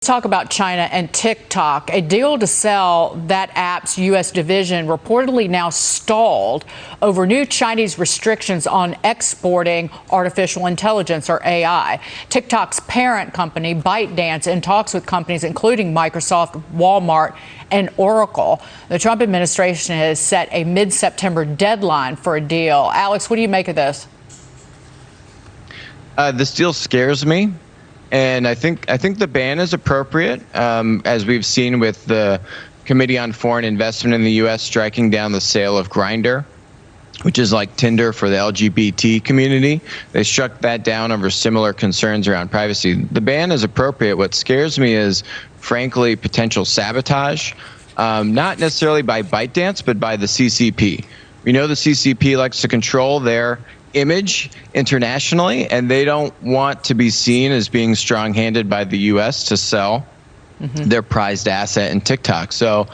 Talk about China and TikTok. A deal to sell that app's U.S. division reportedly now stalled over new Chinese restrictions on exporting artificial intelligence, or AI. TikTok's parent company, ByteDance, in talks with companies including Microsoft, Walmart, and Oracle. The Trump administration has set a mid-September deadline for a deal. Alex, what do you make of this? This deal scares me. And I think the ban is appropriate, as we've seen with the Committee on Foreign Investment in the U.S. striking down the sale of Grindr, which is like Tinder for the LGBT community. They struck that down over similar concerns around privacy. The ban is appropriate. What scares me is, frankly, potential sabotage, not necessarily by ByteDance, but by the CCP. We know the CCP likes to control their image internationally, and they don't want to be seen as being strong-handed by the U.S. to sell their prized asset in TikTok. So,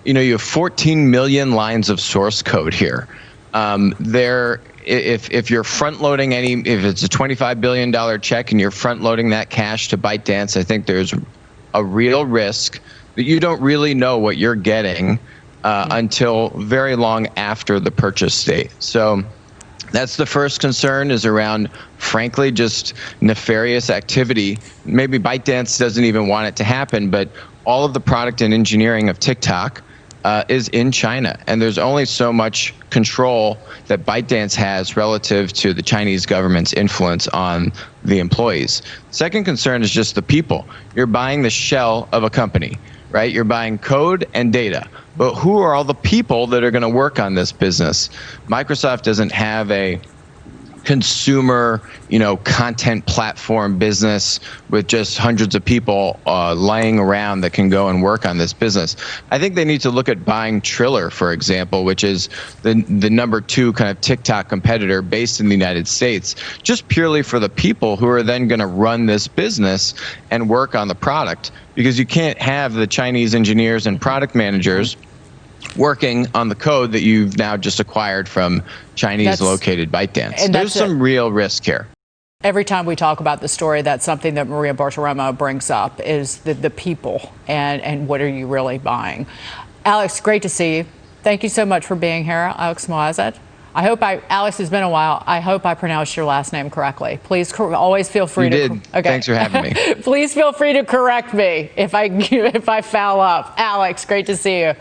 you have 14 million lines of source code here. If you're front-loading if it's a $25 billion check and you're front-loading that cash to ByteDance, I think there's a real risk that you don't really know what you're getting until very long after the purchase date. So that's the first concern, is around, frankly, just nefarious activity. Maybe ByteDance doesn't even want it to happen, but all of the product and engineering of TikTok is in China. And there's only so much control that ByteDance has relative to the Chinese government's influence on the employees. Second concern is just the people. You're buying the shell of a company, right? You're buying code and data. But who are all the people that are going to work on this business? Microsoft doesn't have a consumer, content platform business with just hundreds of people lying around that can go and work on this business. I think they need to look at buying Triller, for example, which is the number 2 kind of TikTok competitor based in the United States, just purely for the people who are then going to run this business and work on the product, because you can't have the Chinese engineers and product managers working on the code that you've now just acquired from Chinese-located ByteDance. There's some real risk here. Every time we talk about the story, that's something that Maria Bartiromo brings up, is the people and what are you really buying. Alex, great to see you. Thank you so much for being here, Alex Moazed. Alex, it's been a while. I hope I pronounced your last name correctly. Please always feel free to. Okay. Thanks for having me. Please feel free to correct me if I foul up. Alex, great to see you.